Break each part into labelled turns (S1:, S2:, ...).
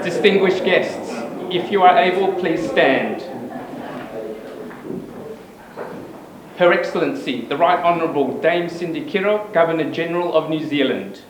S1: Distinguished guests, if you are able, please stand. Her Excellency, the Right Honourable Dame Cindy Kirro, Governor-General of New Zealand.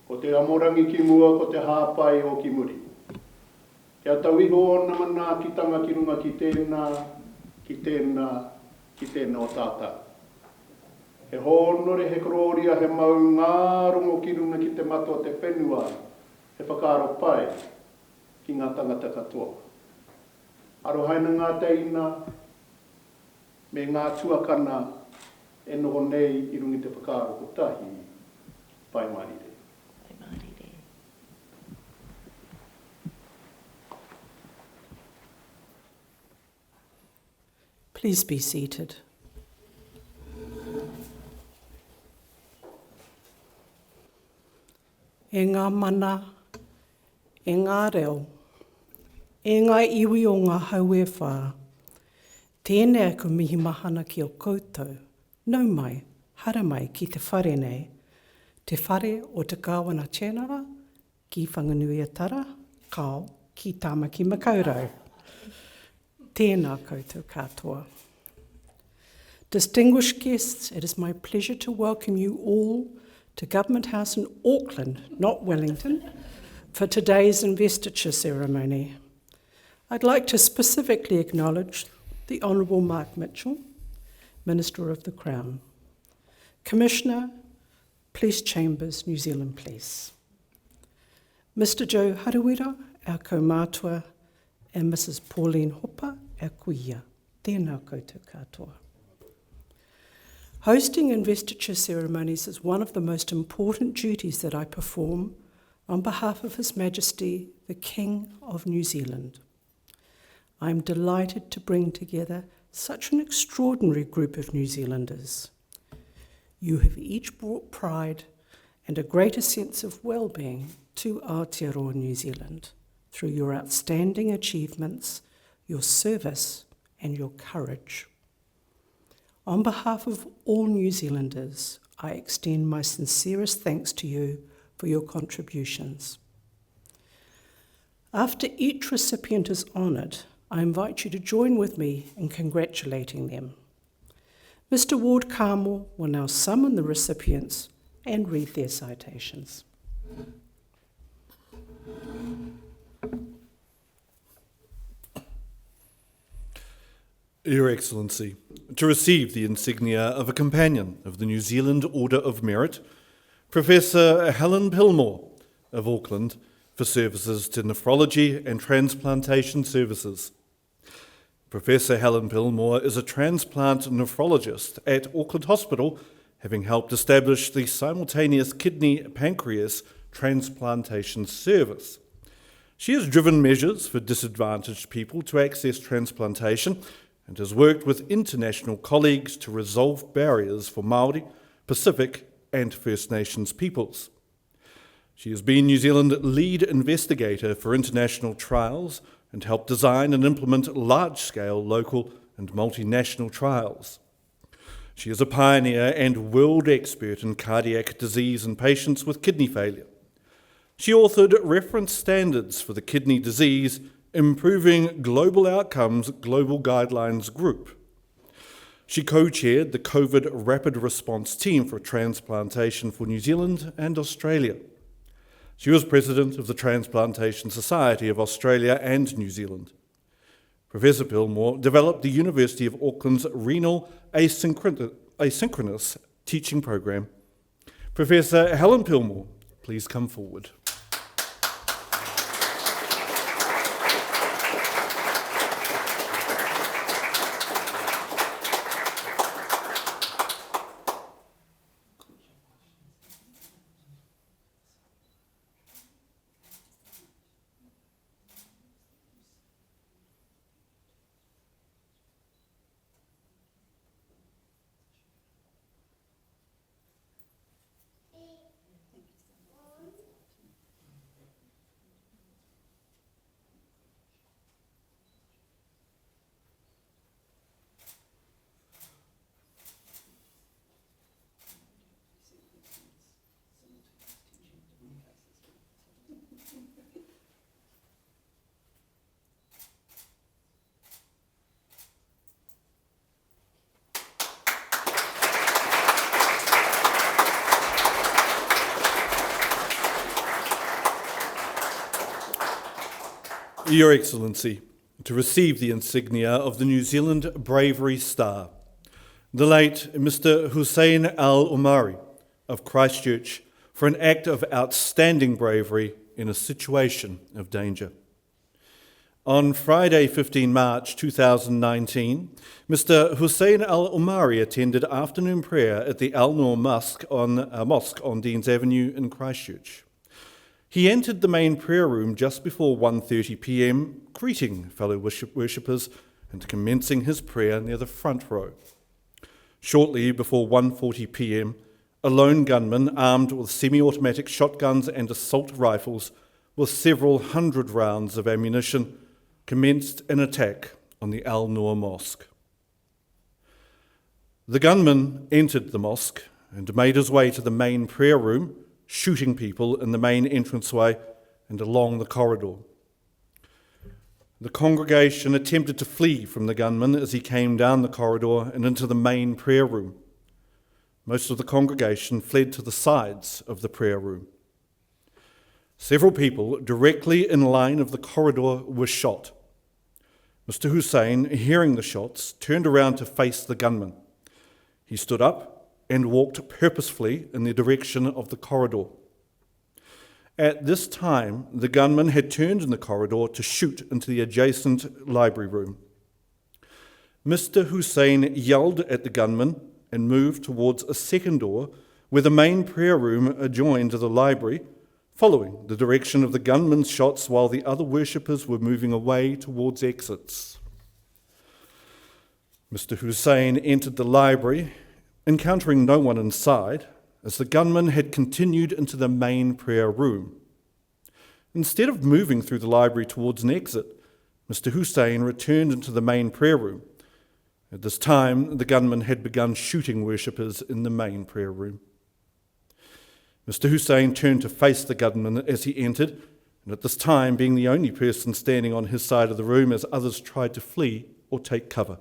S2: Ko te amorangi ki mua ko te hāpai o ki muri. Kia tauiho ona mana ki tanga ki runga ki tēnā o tātā. He hōnore, he kororia, he mau ngārongo ki runga ki te mato o te whenua, he whakaro pai ki ngā tangata katoa. Arohaina ngā teina, me ngā tuakana e noho nei I rungi te whakaro ko tahi, pai marire.
S3: Please be seated. E ngā mana, e ngā reo, e ngā iwi o ngā haue whā, tēnei aku mihi mahana ki o koutou, nau mai, hara mai ki te whare nei, te whare o te kāwana tēnara, ki whanganuiatara, kao, ki tāmaki makaurau. Tēnā koutou katoa. Distinguished guests, it is my pleasure to welcome you all to Government House in Auckland, not Wellington, for today's investiture ceremony. I'd like to specifically acknowledge the Honourable Mark Mitchell, Minister of the Crown, Commissioner, Police Chambers, New Zealand Police, Mr. Joe Haruira, our kaumātua, and Mrs. Pauline Hopa, our kuia. Tēnā koutou katoa. Hosting investiture ceremonies is one of the most important duties that I perform on behalf of His Majesty, the King of New Zealand. I am delighted to bring together such an extraordinary group of New Zealanders. You have each brought pride and a greater sense of well-being to Aotearoa New Zealand through your outstanding achievements, your service and your courage. On behalf of all New Zealanders, I extend my sincerest thanks to you for your contributions. After each recipient is honoured, I invite you to join with me in congratulating them. Mr. Ward Carmel will now summon the recipients and read their citations.
S4: Your Excellency, to receive the insignia of a Companion of the New Zealand Order of Merit, Professor Helen Pillmore of Auckland for services to nephrology and transplantation services. Professor Helen Pillmore is a transplant nephrologist at Auckland Hospital, having helped establish the simultaneous kidney-pancreas transplantation service. She has driven measures for disadvantaged people to access transplantation and has worked with international colleagues to resolve barriers for Māori, Pacific and First Nations peoples. She has been New Zealand lead investigator for international trials and helped design and implement large-scale local and multinational trials. She is a pioneer and world expert in cardiac disease in patients with kidney failure. She authored reference standards for the kidney disease, Improving Global Outcomes Global Guidelines Group. She co-chaired the COVID Rapid Response Team for Transplantation for New Zealand and Australia. She was president of the Transplantation Society of Australia and New Zealand. Professor Pillmore developed the University of Auckland's renal asynchronous teaching program. Professor Helen Pillmore, please come forward. Your Excellency, to receive the insignia of the New Zealand Bravery Star, the late Mr. Hussein Al-Omari of Christchurch, for an act of outstanding bravery in a situation of danger. On Friday, 15 March 2019, Mr. Hussein Al-Omari attended afternoon prayer at the Al-Noor Mosque on Deans Avenue in Christchurch. He entered the main prayer room just before 1:30 p.m, greeting fellow worshippers and commencing his prayer near the front row. Shortly before 1:40 p.m, a lone gunman armed with semi-automatic shotguns and assault rifles with several hundred rounds of ammunition commenced an attack on the Al-Noor Mosque. The gunman entered the mosque and made his way to the main prayer room, shooting people in the main entranceway and along the corridor. The congregation attempted to flee from the gunman as he came down the corridor and into the main prayer room. Most of the congregation fled to the sides of the prayer room. Several people directly in line of the corridor were shot. Mr. Hussein, hearing the shots, turned around to face the gunman. He stood up and walked purposefully in the direction of the corridor. At this time, the gunman had turned in the corridor to shoot into the adjacent library room. Mr. Hussein yelled at the gunman and moved towards a second door where the main prayer room adjoined the library, following the direction of the gunman's shots while the other worshippers were moving away towards exits. Mr. Hussein entered the library, encountering no one inside, as the gunman had continued into the main prayer room. Instead of moving through the library towards an exit, Mr. Hussein returned into the main prayer room. At this time, the gunman had begun shooting worshippers in the main prayer room. Mr. Hussein turned to face the gunman as he entered, and at this time, being the only person standing on his side of the room as others tried to flee or take cover.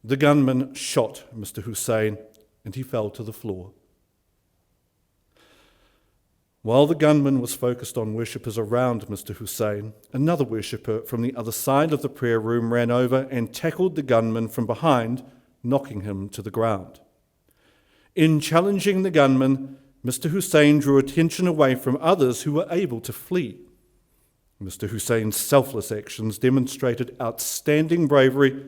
S4: The gunman shot Mr. Hussein, and he fell to the floor. While the gunman was focused on worshippers around Mr. Hussein, another worshipper from the other side of the prayer room ran over and tackled the gunman from behind, knocking him to the ground. In challenging the gunman, Mr. Hussein drew attention away from others who were able to flee. Mr. Hussein's selfless actions demonstrated outstanding bravery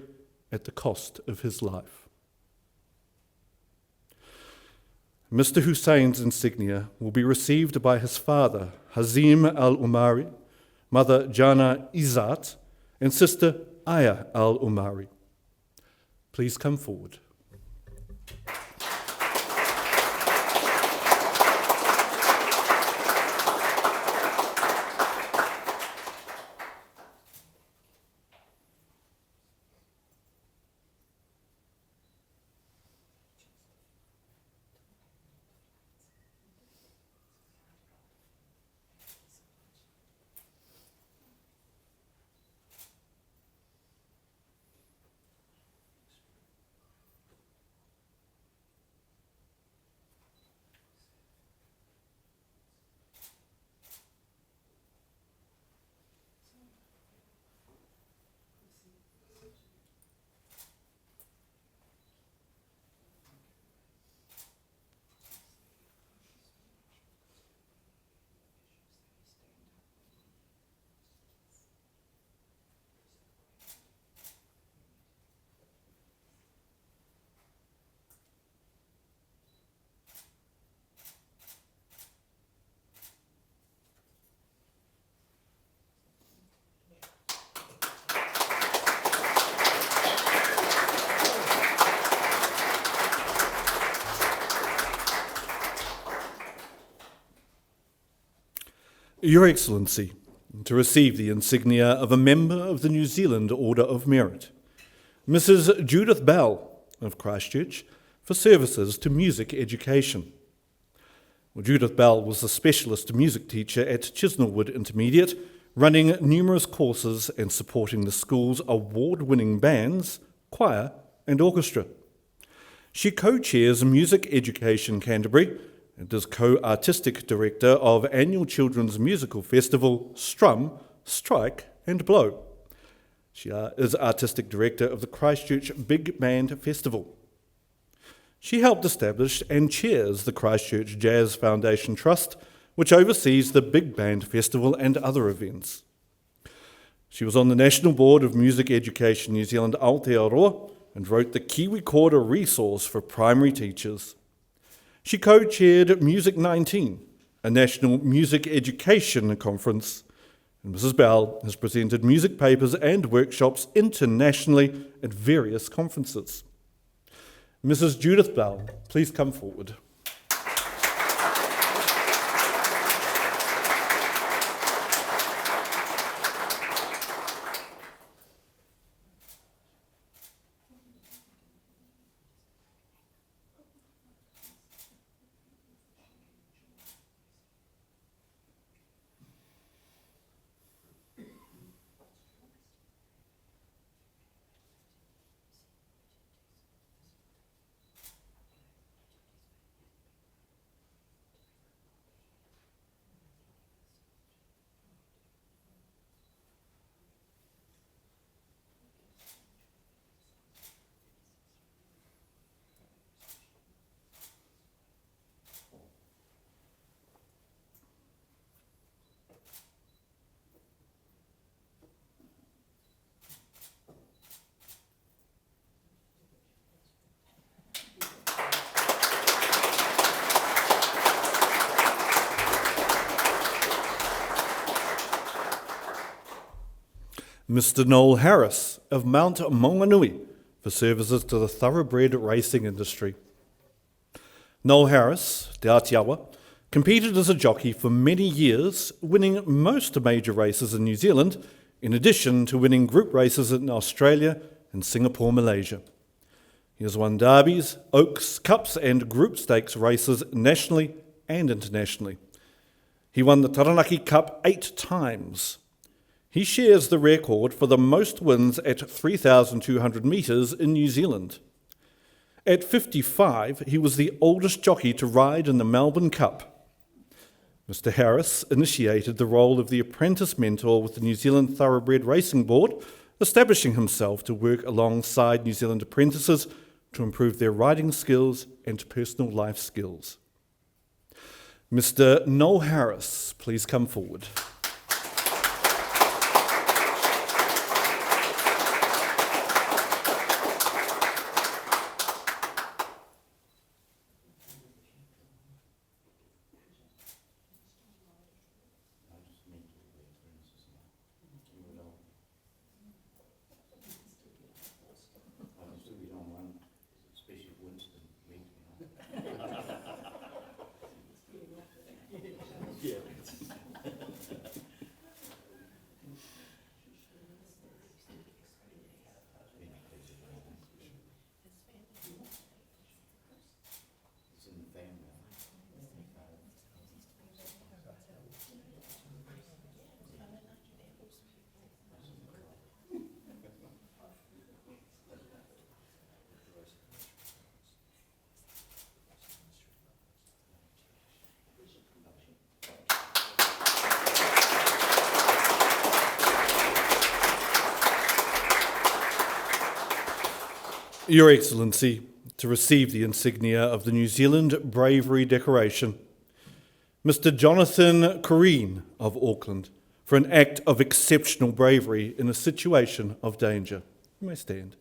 S4: at the cost of his life. Mr. Hussein's insignia will be received by his father, Hazim Al-Omari, mother Jana Izzat, and sister Aya Al-Omari. Please come forward. Your Excellency, to receive the insignia of a member of the New Zealand Order of Merit, Mrs. Judith Bell of Christchurch, for services to music education. Well, Judith Bell was a specialist music teacher at Chisnellwood Intermediate, running numerous courses and supporting the school's award-winning bands, choir and orchestra. She co-chairs Music Education Canterbury and is co-artistic director of annual children's musical festival Strum, Strike and Blow. She is artistic director of the Christchurch Big Band Festival. She helped establish and chairs the Christchurch Jazz Foundation Trust, which oversees the Big Band Festival and other events. She was on the National Board of Music Education New Zealand Aotearoa and wrote the Kiwi Quarter resource for primary teachers. She co-chaired Music 19, a national music education conference, and Mrs. Bell has presented music papers and workshops internationally at various conferences. Mrs. Judith Bell, please come forward. Mr. Noel Harris of Mount Maunganui for services to the thoroughbred racing industry. Noel Harris, Te Atiawa, competed as a jockey for many years, winning most major races in New Zealand, in addition to winning group races in Australia and Singapore, Malaysia. He has won derbies, Oaks, Cups and Group Stakes races nationally and internationally. He won the Taranaki Cup 8 times. He shares the record for the most wins at 3,200 metres in New Zealand. At 55, he was the oldest jockey to ride in the Melbourne Cup. Mr. Harris initiated the role of the apprentice mentor with the New Zealand Thoroughbred Racing Board, establishing himself to work alongside New Zealand apprentices to improve their riding skills and personal life skills. Mr. Noel Harris, please come forward. Your Excellency, to receive the insignia of the New Zealand Bravery Decoration, Mr. Jonathan Corrine of Auckland, for an act of exceptional bravery in a situation of danger. You may stand.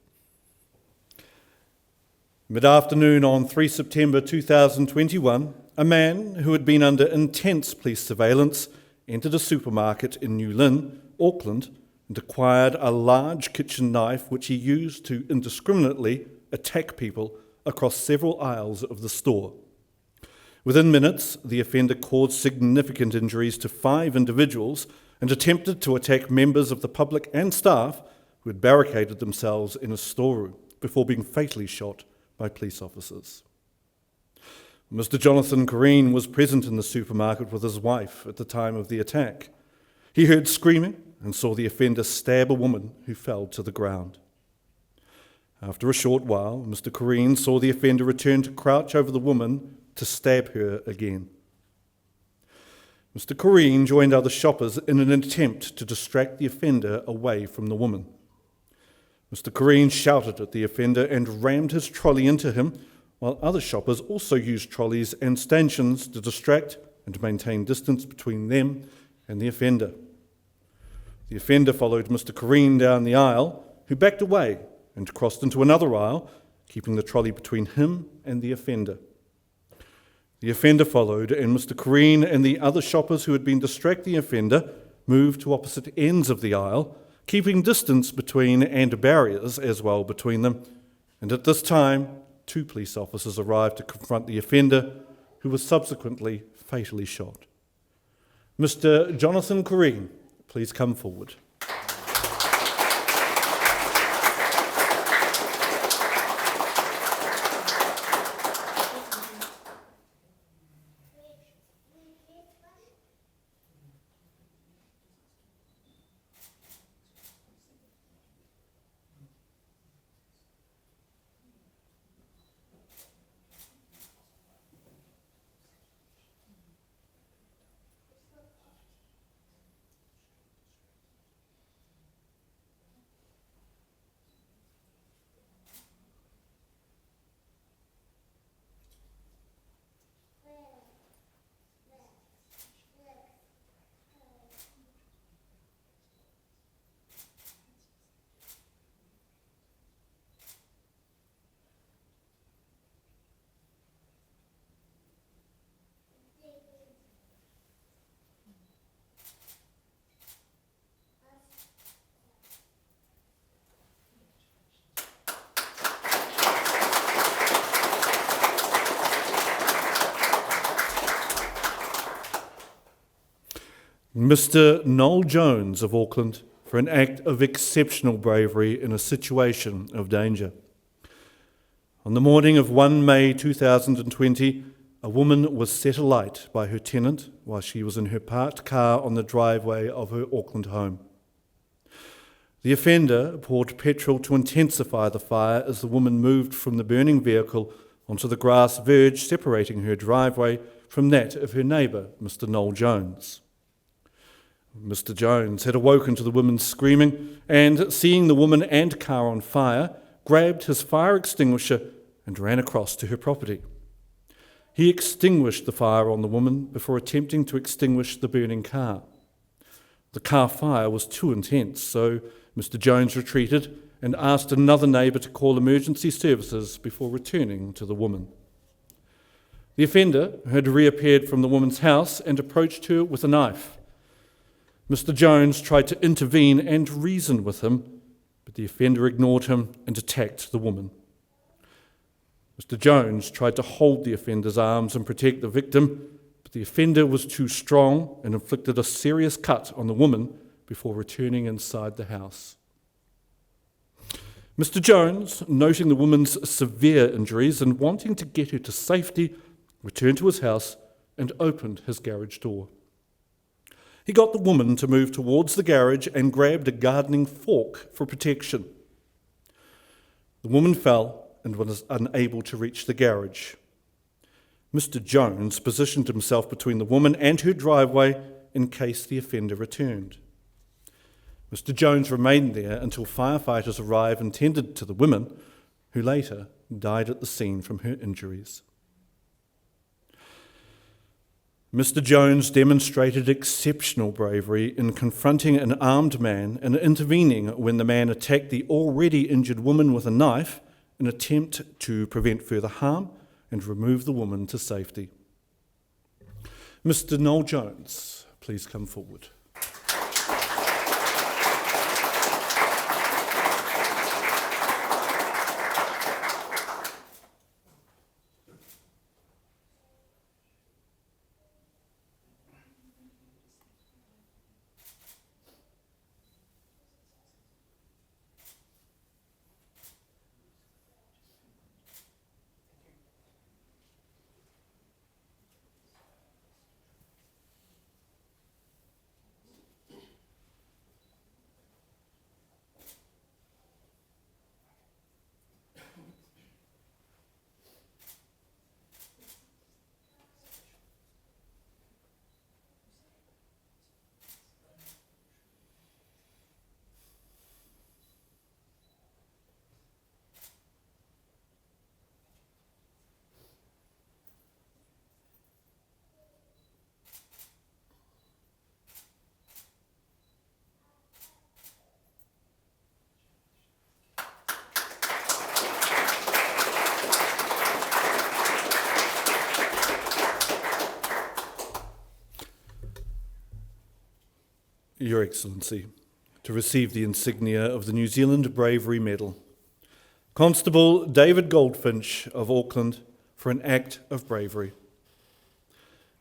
S4: Mid-afternoon on 3 September 2021, a man who had been under intense police surveillance entered a supermarket in New Lynn, Auckland, and acquired a large kitchen knife which he used to indiscriminately attack people across several aisles of the store. Within minutes, the offender caused significant injuries to 5 individuals and attempted to attack members of the public and staff who had barricaded themselves in a storeroom before being fatally shot by police officers. Mr. Jonathan Corrine was present in the supermarket with his wife at the time of the attack. He heard screaming and saw the offender stab a woman who fell to the ground. After a short while, Mr. Corrine saw the offender return to crouch over the woman to stab her again. Mr. Corrine joined other shoppers in an attempt to distract the offender away from the woman. Mr. Corrine shouted at the offender and rammed his trolley into him, while other shoppers also used trolleys and stanchions to distract and maintain distance between them and the offender. The offender followed Mr. Corrine down the aisle, who backed away and crossed into another aisle, keeping the trolley between him and the offender. The offender followed, and Mr. Corrine and the other shoppers who had been distracting the offender moved to opposite ends of the aisle, keeping distance between and barriers as well between them. And at this time, 2 police officers arrived to confront the offender, who was subsequently fatally shot. Mr. Jonathan Corrine, please come forward. Mr. Noel Jones of Auckland for an act of exceptional bravery in a situation of danger. On the morning of 1 May 2020, a woman was set alight by her tenant while she was in her parked car on the driveway of her Auckland home. The offender poured petrol to intensify the fire as the woman moved from the burning vehicle onto the grass verge separating her driveway from that of her neighbour, Mr. Noel Jones. Mr. Jones had awoken to the woman's screaming and, seeing the woman and car on fire, grabbed his fire extinguisher and ran across to her property. He extinguished the fire on the woman before attempting to extinguish the burning car. The car fire was too intense, so Mr. Jones retreated and asked another neighbour to call emergency services before returning to the woman. The offender had reappeared from the woman's house and approached her with a knife. Mr. Jones tried to intervene and reason with him, but the offender ignored him and attacked the woman. Mr. Jones tried to hold the offender's arms and protect the victim, but the offender was too strong and inflicted a serious cut on the woman before returning inside the house. Mr. Jones, noting the woman's severe injuries and wanting to get her to safety, returned to his house and opened his garage door. He got the woman to move towards the garage and grabbed a gardening fork for protection. The woman fell and was unable to reach the garage. Mr. Jones positioned himself between the woman and her driveway in case the offender returned. Mr. Jones remained there until firefighters arrived and tended to the woman, who later died at the scene from her injuries. Mr. Jones demonstrated exceptional bravery in confronting an armed man and intervening when the man attacked the already injured woman with a knife in an attempt to prevent further harm and remove the woman to safety. Mr. Noel Jones, please come forward. Your Excellency, to receive the insignia of the New Zealand Bravery Medal, Constable David Goldfinch of Auckland for an act of bravery.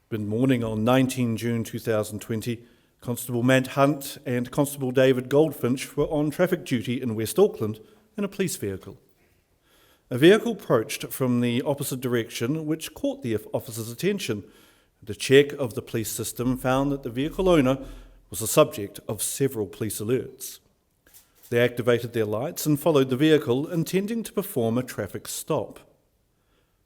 S4: Mid-morning on 19 June 2020, Constable Matt Hunt and Constable David Goldfinch were on traffic duty in West Auckland in a police vehicle. A vehicle approached from the opposite direction, which caught the officer's attention. The check of the police system found that the vehicle owner was the subject of several police alerts. They activated their lights and followed the vehicle, intending to perform a traffic stop.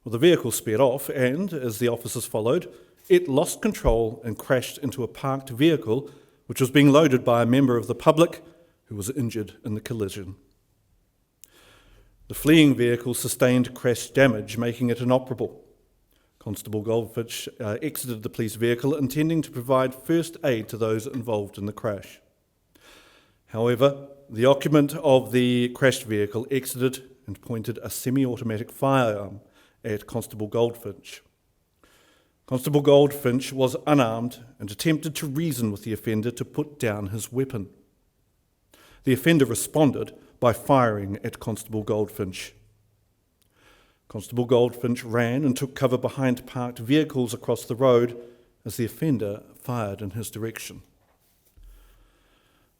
S4: Well, the vehicle sped off and, as the officers followed, it lost control and crashed into a parked vehicle which was being loaded by a member of the public who was injured in the collision. The fleeing vehicle sustained crash damage, making it inoperable. Constable Goldfinch exited the police vehicle, intending to provide first aid to those involved in the crash. However, the occupant of the crashed vehicle exited and pointed a semi-automatic firearm at Constable Goldfinch. Constable Goldfinch was unarmed and attempted to reason with the offender to put down his weapon. The offender responded by firing at Constable Goldfinch. Constable Goldfinch ran and took cover behind parked vehicles across the road as the offender fired in his direction.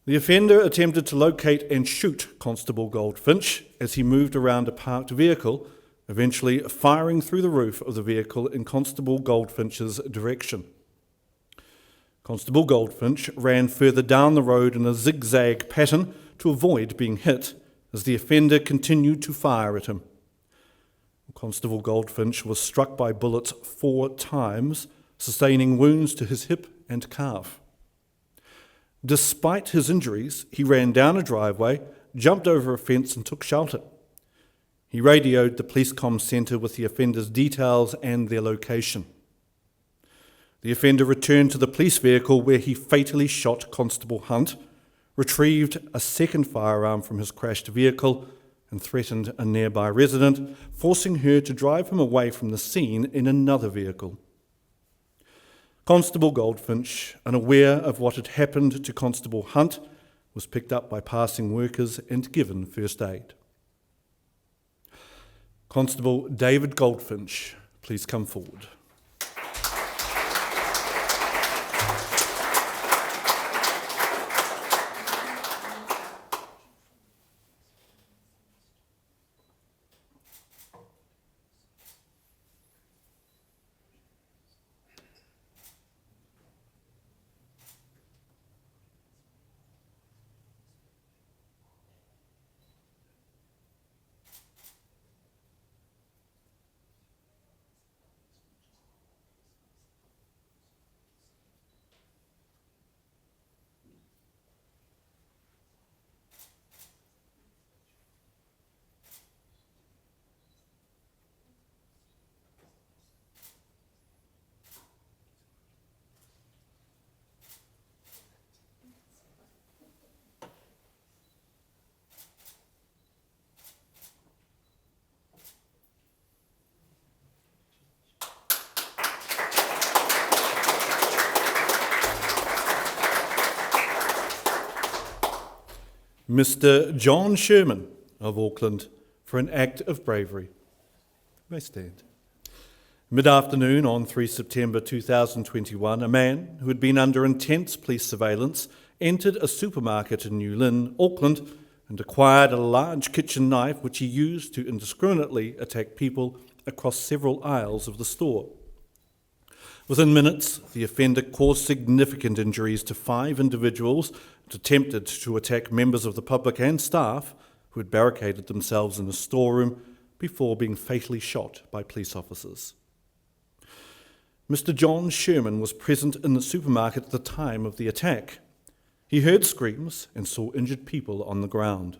S4: The offender attempted to locate and shoot Constable Goldfinch as he moved around a parked vehicle, eventually firing through the roof of the vehicle in Constable Goldfinch's direction. Constable Goldfinch ran further down the road in a zigzag pattern to avoid being hit as the offender continued to fire at him. Constable Goldfinch was struck by bullets 4 times, sustaining wounds to his hip and calf. Despite his injuries, he ran down a driveway, jumped over a fence and took shelter. He radioed the police comm centre with the offender's details and their location. The offender returned to the police vehicle where he fatally shot Constable Hunt, retrieved a second firearm from his crashed vehicle, and threatened a nearby resident, forcing her to drive him away from the scene in another vehicle. Constable Goldfinch, unaware of what had happened to Constable Hunt, was picked up by passing workers and given first aid. Constable David Goldfinch, please come forward. Mr. John Sherman of Auckland for an act of bravery. You may stand. Mid-afternoon on 3 September 2021, a man who had been under intense police surveillance entered a supermarket in New Lynn, Auckland, and acquired a large kitchen knife which he used to indiscriminately attack people across several aisles of the store. Within minutes, the offender caused significant injuries to 5 individuals and attempted to attack members of the public and staff who had barricaded themselves in a storeroom before being fatally shot by police officers. Mr. John Sherman was present in the supermarket at the time of the attack. He heard screams and saw injured people on the ground.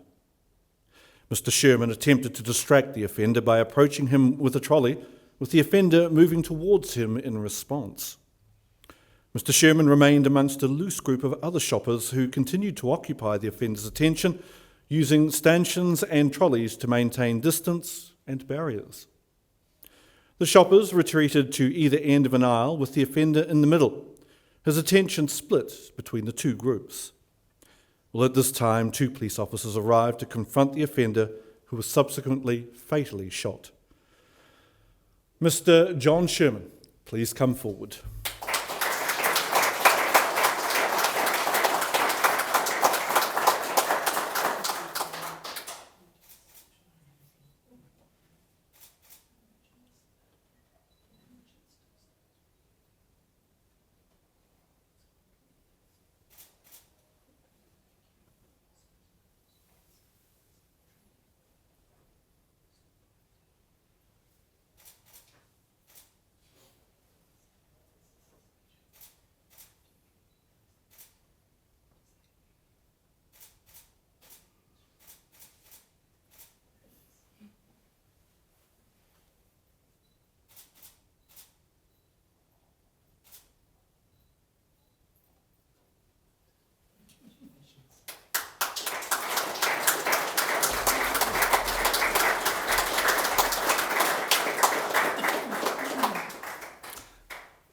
S4: Mr. Sherman attempted to distract the offender by approaching him with a trolley, with the offender moving towards him in response. Mr. Sherman remained amongst a loose group of other shoppers who continued to occupy the offender's attention, using stanchions and trolleys to maintain distance and barriers. The shoppers retreated to either end of an aisle with the offender in the middle, his attention split between the two groups. Well, at this time, 2 police officers arrived to confront the offender, who was subsequently fatally shot. Mr. John Sherman, please come forward.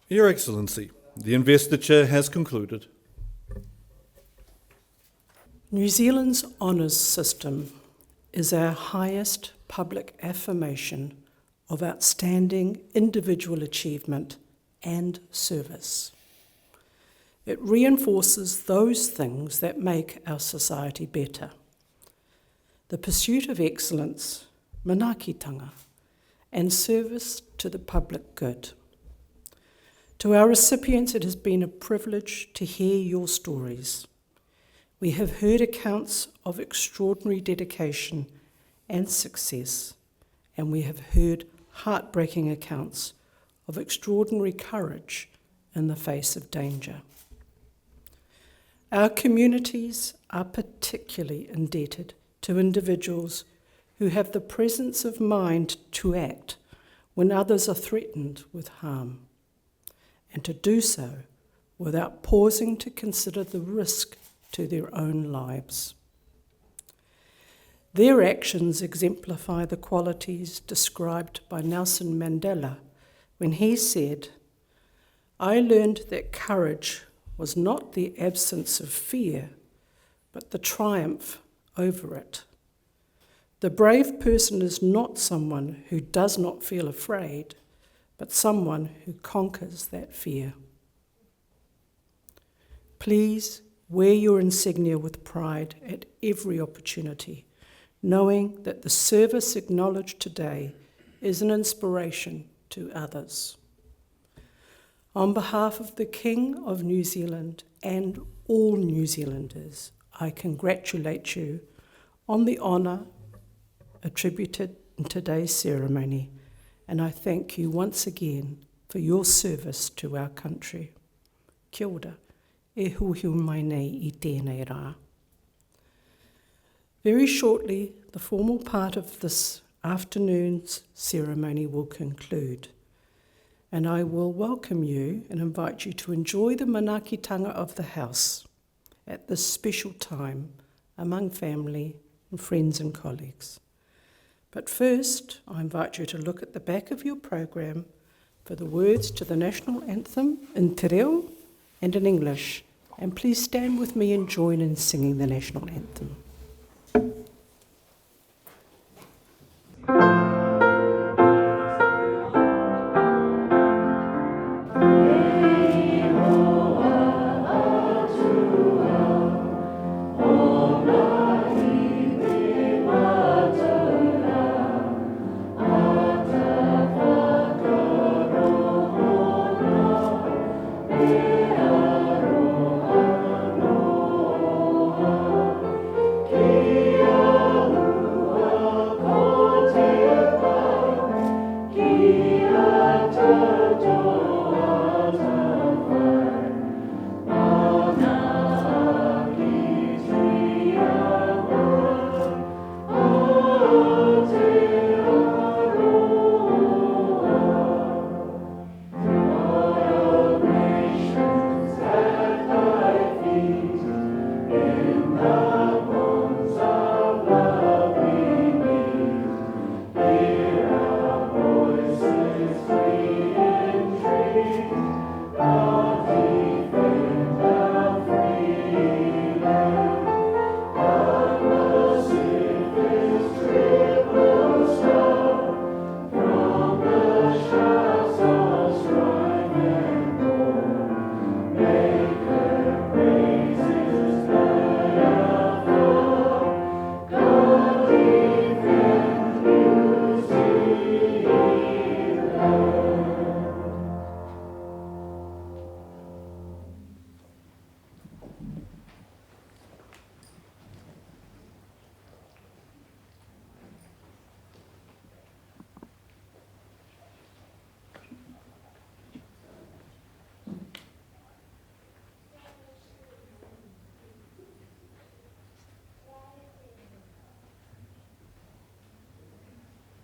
S4: Your Excellency, the investiture has concluded.
S3: New Zealand's honours system is our highest public affirmation of outstanding individual achievement and service. It reinforces those things that make our society better: the pursuit of excellence, manaakitanga, and service to the public good. To our recipients, it has been a privilege to hear your stories. We have heard accounts of extraordinary dedication and success, and we have heard heartbreaking accounts of extraordinary courage in the face of danger. Our communities are particularly indebted to individuals who have the presence of mind to act when others are threatened with harm, and to do so without pausing to consider the risk to their own lives. Their actions exemplify the qualities described by Nelson Mandela when he said, "I learned that courage was not the absence of fear, but the triumph over it. The brave person is not someone who does not feel afraid, but someone who conquers that fear." Please wear your insignia with pride at every opportunity, knowing that the service acknowledged today is an inspiration to others. On behalf of the King of New Zealand and all New Zealanders, I congratulate you on the honour attributed in today's ceremony, and I thank you once again for your service to our country. Kia ora, e huhiu mai nei I tēnei rā. Very shortly, the formal part of this afternoon's ceremony will conclude, and I will welcome you and invite you to enjoy the manaakitanga of the house at this special time among family and friends and colleagues. But first, I invite you to look at the back of your program for the words to the national anthem in te reo and in English, and please stand with me and join in singing the national anthem.